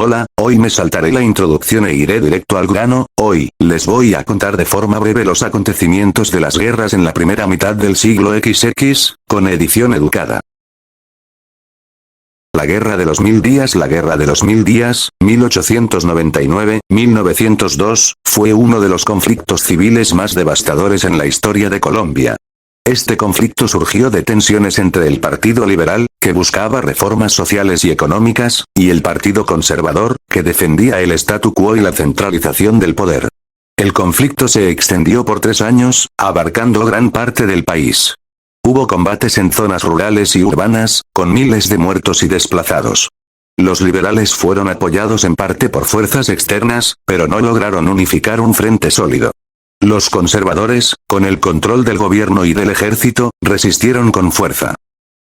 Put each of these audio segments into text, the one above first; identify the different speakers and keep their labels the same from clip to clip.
Speaker 1: Hola, hoy me saltaré la introducción e iré directo al grano. Hoy, les voy a contar de forma breve los acontecimientos de las guerras en la primera mitad del siglo XX, con edición educada. La Guerra de los Mil Días. La Guerra de los Mil Días, 1899-1902, fue uno de los conflictos civiles más devastadores en la historia de Colombia. Este conflicto surgió de tensiones entre el Partido Liberal, que buscaba reformas sociales y económicas, y el Partido Conservador, que defendía el statu quo y la centralización del poder. El conflicto se extendió por 3 años, abarcando gran parte del país. Hubo combates en zonas rurales y urbanas, con miles de muertos y desplazados. Los liberales fueron apoyados en parte por fuerzas externas, pero no lograron unificar un frente sólido. Los conservadores, con el control del gobierno y del ejército, resistieron con fuerza.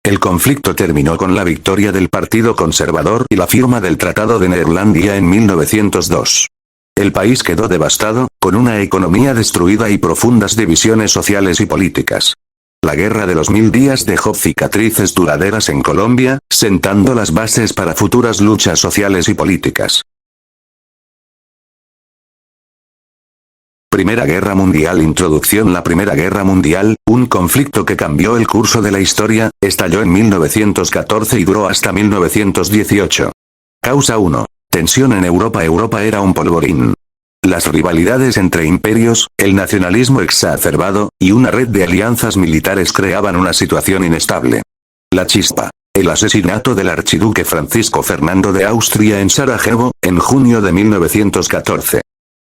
Speaker 1: El conflicto terminó con la victoria del Partido Conservador y la firma del Tratado de Neerlandia en 1902. El país quedó devastado, con una economía destruida y profundas divisiones sociales y políticas. La Guerra de los Mil Días dejó cicatrices duraderas en Colombia, sentando las bases para futuras luchas sociales y políticas. Primera Guerra Mundial. Introducción. La Primera Guerra Mundial, un conflicto que cambió el curso de la historia, estalló en 1914 y duró hasta 1918. Causa 1. Tensión en Europa. Europa era un polvorín. Las rivalidades entre imperios, el nacionalismo exacerbado, y una red de alianzas militares creaban una situación inestable. La chispa. El asesinato del archiduque Francisco Fernando de Austria en Sarajevo, en junio de 1914.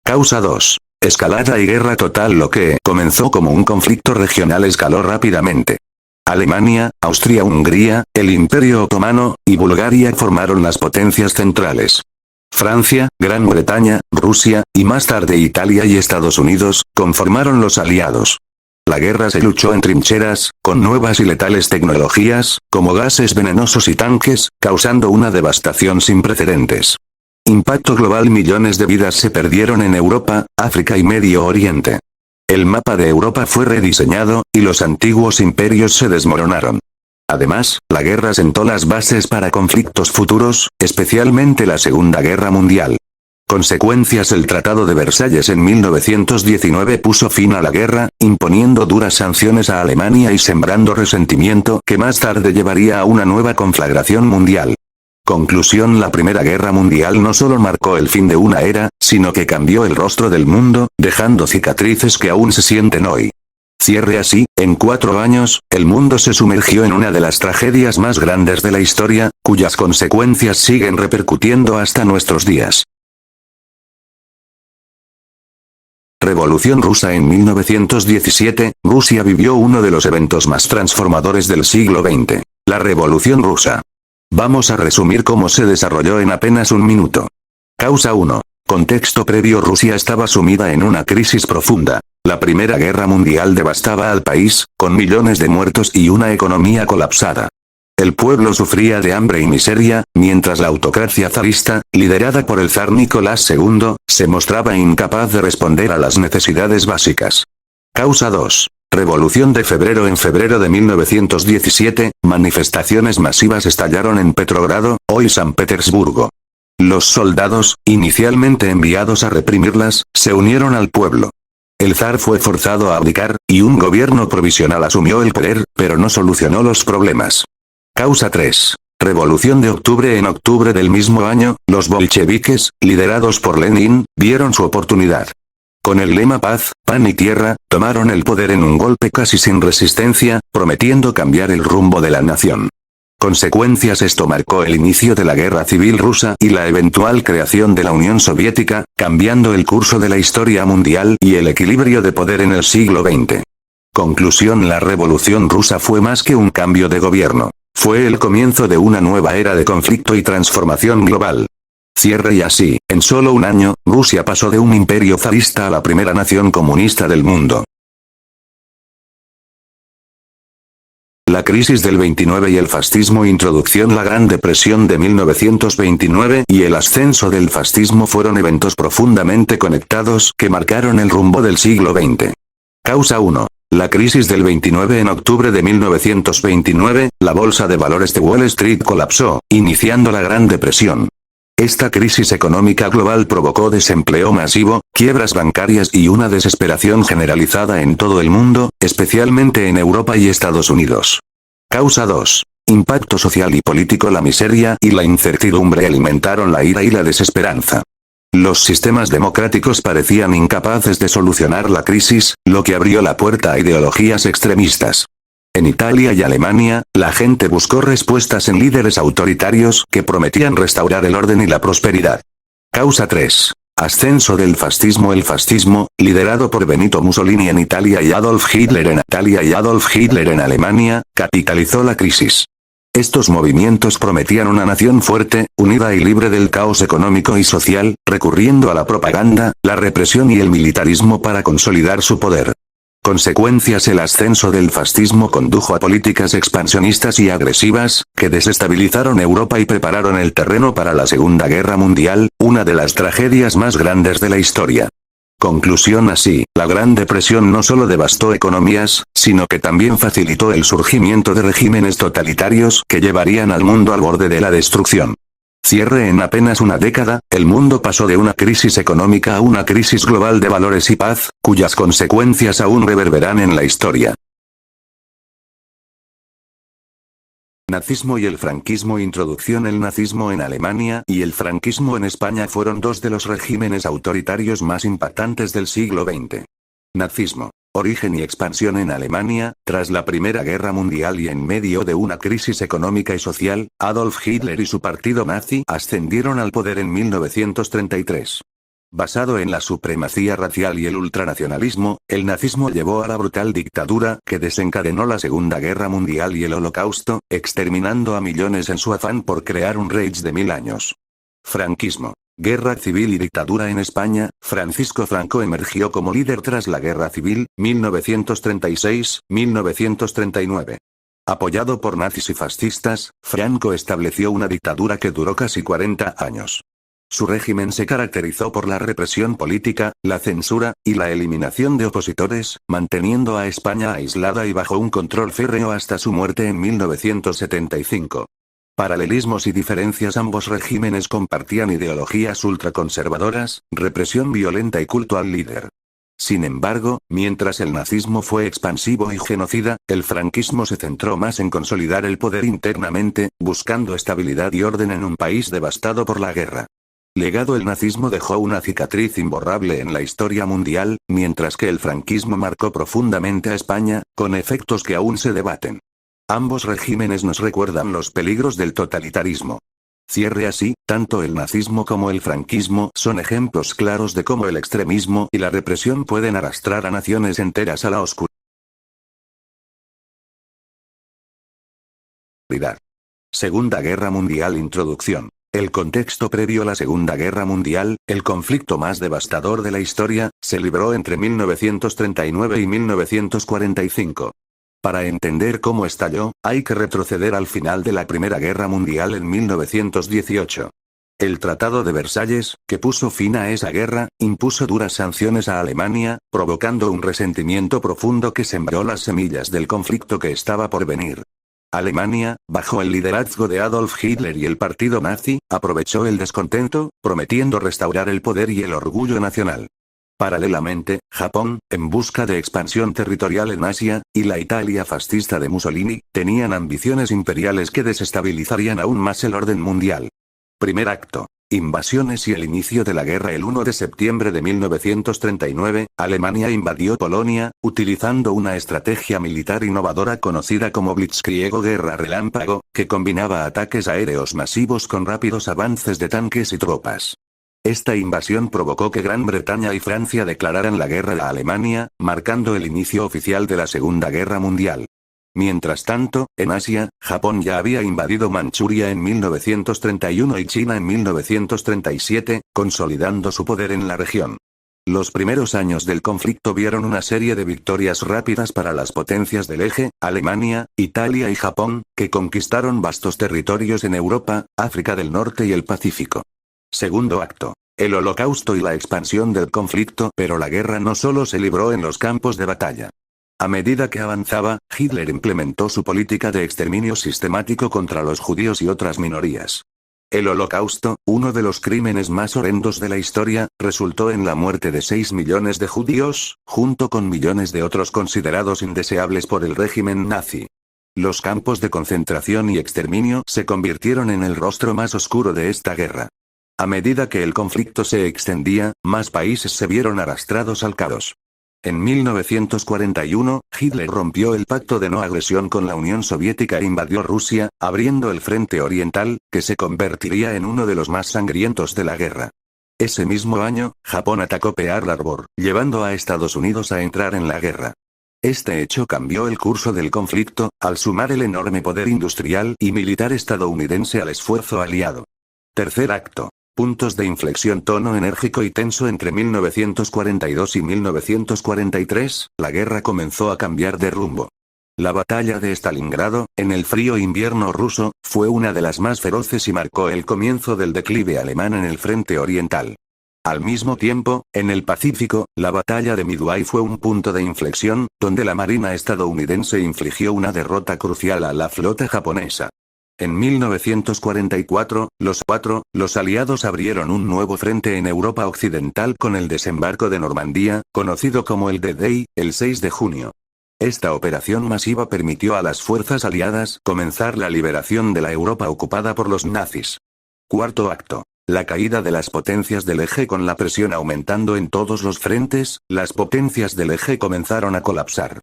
Speaker 1: Causa 2. Escalada y guerra total. Lo que comenzó como un conflicto regional escaló rápidamente. Alemania, Austria-Hungría, el Imperio Otomano, y Bulgaria formaron las potencias centrales. Francia, Gran Bretaña, Rusia, y más tarde Italia y Estados Unidos, conformaron los aliados. La guerra se luchó en trincheras, con nuevas y letales tecnologías, como gases venenosos y tanques, causando una devastación sin precedentes. Impacto global. Millones de vidas se perdieron en Europa, África y Medio Oriente. El mapa de Europa fue rediseñado, y los antiguos imperios se desmoronaron. Además, la guerra sentó las bases para conflictos futuros, especialmente la Segunda Guerra Mundial. Consecuencias. El Tratado de Versalles en 1919 puso fin a la guerra, imponiendo duras sanciones a Alemania y sembrando resentimiento que más tarde llevaría a una nueva conflagración mundial. Conclusión. La Primera Guerra Mundial no solo marcó el fin de una era, sino que cambió el rostro del mundo, dejando cicatrices que aún se sienten hoy. Cierre. Así, en 4 años, el mundo se sumergió en una de las tragedias más grandes de la historia, cuyas consecuencias siguen repercutiendo hasta nuestros días. Revolución rusa. En 1917, Rusia vivió uno de los eventos más transformadores del siglo XX, la Revolución rusa. Vamos a resumir cómo se desarrolló en apenas un minuto. Causa 1. Contexto previo. Rusia estaba sumida en una crisis profunda. La Primera Guerra Mundial devastaba al país, con millones de muertos y una economía colapsada. El pueblo sufría de hambre y miseria, mientras la autocracia zarista, liderada por el zar Nicolás II, se mostraba incapaz de responder a las necesidades básicas. Causa 2. Revolución de febrero. En febrero de 1917, manifestaciones masivas estallaron en Petrogrado, hoy San Petersburgo. Los soldados, inicialmente enviados a reprimirlas, se unieron al pueblo. El zar fue forzado a abdicar, y un gobierno provisional asumió el poder, pero no solucionó los problemas. Causa 3. Revolución de octubre. En octubre del mismo año, los bolcheviques, liderados por Lenin, vieron su oportunidad. Con el lema paz, pan y tierra, tomaron el poder en un golpe casi sin resistencia, prometiendo cambiar el rumbo de la nación. Consecuencias. Esto marcó el inicio de la Guerra Civil Rusa y la eventual creación de la Unión Soviética, cambiando el curso de la historia mundial y el equilibrio de poder en el siglo XX. Conclusión. La Revolución Rusa fue más que un cambio de gobierno. Fue el comienzo de una nueva era de conflicto y transformación global. Cierre. Y así, en solo un año, Rusia pasó de un imperio zarista a la primera nación comunista del mundo. La crisis del 29 y el fascismo. Introducción. La Gran Depresión de 1929 y el ascenso del fascismo fueron eventos profundamente conectados que marcaron el rumbo del siglo XX. Causa 1. La crisis del 29. En octubre de 1929, la bolsa de valores de Wall Street colapsó, iniciando la Gran Depresión. Esta crisis económica global provocó desempleo masivo, quiebras bancarias y una desesperación generalizada en todo el mundo, especialmente en Europa y Estados Unidos. Causa 2. Impacto social y político. La miseria y la incertidumbre alimentaron la ira y la desesperanza. Los sistemas democráticos parecían incapaces de solucionar la crisis, lo que abrió la puerta a ideologías extremistas. En Italia y Alemania, la gente buscó respuestas en líderes autoritarios que prometían restaurar el orden y la prosperidad. Causa 3. Ascenso del fascismo. El fascismo, liderado por Benito Mussolini en Italia y Adolf Hitler en Alemania, capitalizó la crisis. Estos movimientos prometían una nación fuerte, unida y libre del caos económico y social, recurriendo a la propaganda, la represión y el militarismo para consolidar su poder. Consecuencias. El ascenso del fascismo condujo a políticas expansionistas y agresivas, que desestabilizaron Europa y prepararon el terreno para la Segunda Guerra Mundial, una de las tragedias más grandes de la historia. Conclusión. Así, la Gran Depresión no solo devastó economías, sino que también facilitó el surgimiento de regímenes totalitarios que llevarían al mundo al borde de la destrucción. Cierre. En apenas una década, el mundo pasó de una crisis económica a una crisis global de valores y paz, cuyas consecuencias aún reverberan en la historia. Nazismo y el franquismo. Introducción. El nazismo en Alemania y el franquismo en España fueron dos de los regímenes autoritarios más impactantes del siglo XX. Nazismo. Origen y expansión en Alemania. Tras la Primera Guerra Mundial y en medio de una crisis económica y social, Adolf Hitler y su partido nazi ascendieron al poder en 1933. Basado en la supremacía racial y el ultranacionalismo, el nazismo llevó a la brutal dictadura que desencadenó la Segunda Guerra Mundial y el Holocausto, exterminando a millones en su afán por crear un Reich de 1000 años. Franquismo. Guerra civil y dictadura en España. Francisco Franco emergió como líder tras la Guerra Civil, 1936-1939. Apoyado por nazis y fascistas, Franco estableció una dictadura que duró casi 40 años. Su régimen se caracterizó por la represión política, la censura, y la eliminación de opositores, manteniendo a España aislada y bajo un control férreo hasta su muerte en 1975. Paralelismos y diferencias. Ambos regímenes compartían ideologías ultraconservadoras, represión violenta y culto al líder. Sin embargo, mientras el nazismo fue expansivo y genocida, el franquismo se centró más en consolidar el poder internamente, buscando estabilidad y orden en un país devastado por la guerra. Legado. El nazismo dejó una cicatriz imborrable en la historia mundial, mientras que el franquismo marcó profundamente a España, con efectos que aún se debaten. Ambos regímenes nos recuerdan los peligros del totalitarismo. Cierre. Así, tanto el nazismo como el franquismo son ejemplos claros de cómo el extremismo y la represión pueden arrastrar a naciones enteras a la oscuridad. Segunda Guerra Mundial. Introducción. El contexto previo a la Segunda Guerra Mundial, el conflicto más devastador de la historia, se libró entre 1939 y 1945. Para entender cómo estalló, hay que retroceder al final de la Primera Guerra Mundial en 1918. El Tratado de Versalles, que puso fin a esa guerra, impuso duras sanciones a Alemania, provocando un resentimiento profundo que sembró las semillas del conflicto que estaba por venir. Alemania, bajo el liderazgo de Adolf Hitler y el partido nazi, aprovechó el descontento, prometiendo restaurar el poder y el orgullo nacional. Paralelamente, Japón, en busca de expansión territorial en Asia, y la Italia fascista de Mussolini, tenían ambiciones imperiales que desestabilizarían aún más el orden mundial. Primer acto. Invasiones y el inicio de la guerra. El 1 de septiembre de 1939, Alemania invadió Polonia, utilizando una estrategia militar innovadora conocida como Blitzkrieg o guerra relámpago, que combinaba ataques aéreos masivos con rápidos avances de tanques y tropas. Esta invasión provocó que Gran Bretaña y Francia declararan la guerra a Alemania, marcando el inicio oficial de la Segunda Guerra Mundial. Mientras tanto, en Asia, Japón ya había invadido Manchuria en 1931 y China en 1937, consolidando su poder en la región. Los primeros años del conflicto vieron una serie de victorias rápidas para las potencias del eje, Alemania, Italia y Japón, que conquistaron vastos territorios en Europa, África del Norte y el Pacífico. Segundo acto. El Holocausto y la expansión del conflicto. Pero la guerra no solo se libró en los campos de batalla. A medida que avanzaba, Hitler implementó su política de exterminio sistemático contra los judíos y otras minorías. El Holocausto, uno de los crímenes más horrendos de la historia, resultó en la muerte de 6 millones de judíos, junto con millones de otros considerados indeseables por el régimen nazi. Los campos de concentración y exterminio se convirtieron en el rostro más oscuro de esta guerra. A medida que el conflicto se extendía, más países se vieron arrastrados al caos. En 1941, Hitler rompió el pacto de no agresión con la Unión Soviética e invadió Rusia, abriendo el Frente Oriental, que se convertiría en uno de los más sangrientos de la guerra. Ese mismo año, Japón atacó Pearl Harbor, llevando a Estados Unidos a entrar en la guerra. Este hecho cambió el curso del conflicto, al sumar el enorme poder industrial y militar estadounidense al esfuerzo aliado. Tercer acto. Puntos de inflexión: tono enérgico y tenso entre 1942 y 1943, la guerra comenzó a cambiar de rumbo. La batalla de Stalingrado, en el frío invierno ruso, fue una de las más feroces y marcó el comienzo del declive alemán en el frente oriental. Al mismo tiempo, en el Pacífico, la batalla de Midway fue un punto de inflexión, donde la marina estadounidense infligió una derrota crucial a la flota japonesa. En 1944, los aliados abrieron un nuevo frente en Europa Occidental con el desembarco de Normandía, conocido como el D-Day, el 6 de junio. Esta operación masiva permitió a las fuerzas aliadas comenzar la liberación de la Europa ocupada por los nazis. Cuarto acto. La caída de las potencias del eje. Con la presión aumentando en todos los frentes, las potencias del eje comenzaron a colapsar.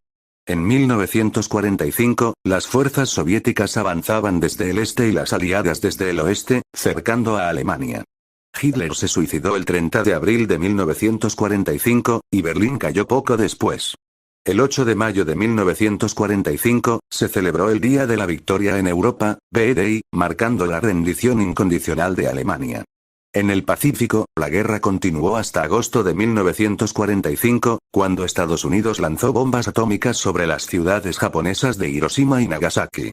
Speaker 1: En 1945, las fuerzas soviéticas avanzaban desde el este y las aliadas desde el oeste, cercando a Alemania. Hitler se suicidó el 30 de abril de 1945, y Berlín cayó poco después. El 8 de mayo de 1945, se celebró el Día de la Victoria en Europa, V-Day, marcando la rendición incondicional de Alemania. En el Pacífico, la guerra continuó hasta agosto de 1945, cuando Estados Unidos lanzó bombas atómicas sobre las ciudades japonesas de Hiroshima y Nagasaki.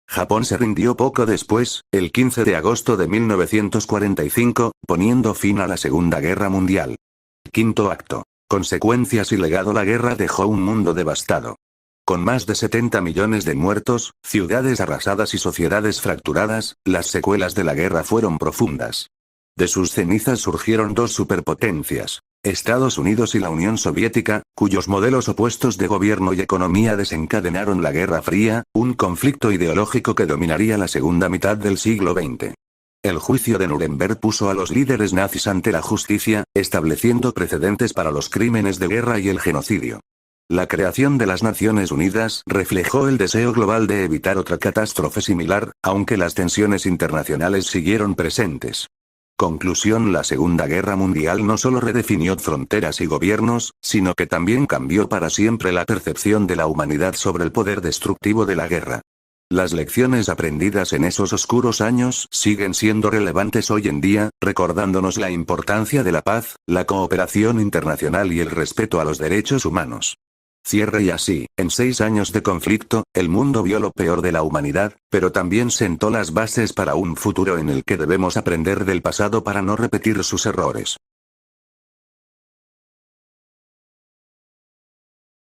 Speaker 1: Japón se rindió poco después, el 15 de agosto de 1945, poniendo fin a la Segunda Guerra Mundial. Quinto acto. Consecuencias y legado. La guerra dejó un mundo devastado. Con más de 70 millones de muertos, ciudades arrasadas y sociedades fracturadas, las secuelas de la guerra fueron profundas. De sus cenizas surgieron dos superpotencias, Estados Unidos y la Unión Soviética, cuyos modelos opuestos de gobierno y economía desencadenaron la Guerra Fría, un conflicto ideológico que dominaría la segunda mitad del siglo XX. El juicio de Nuremberg puso a los líderes nazis ante la justicia, estableciendo precedentes para los crímenes de guerra y el genocidio. La creación de las Naciones Unidas reflejó el deseo global de evitar otra catástrofe similar, aunque las tensiones internacionales siguieron presentes. Conclusión: la Segunda Guerra Mundial no solo redefinió fronteras y gobiernos, sino que también cambió para siempre la percepción de la humanidad sobre el poder destructivo de la guerra. Las lecciones aprendidas en esos oscuros años siguen siendo relevantes hoy en día, recordándonos la importancia de la paz, la cooperación internacional y el respeto a los derechos humanos. Cierre. Y así, en 6 años de conflicto, el mundo vio lo peor de la humanidad, pero también sentó las bases para un futuro en el que debemos aprender del pasado para no repetir sus errores.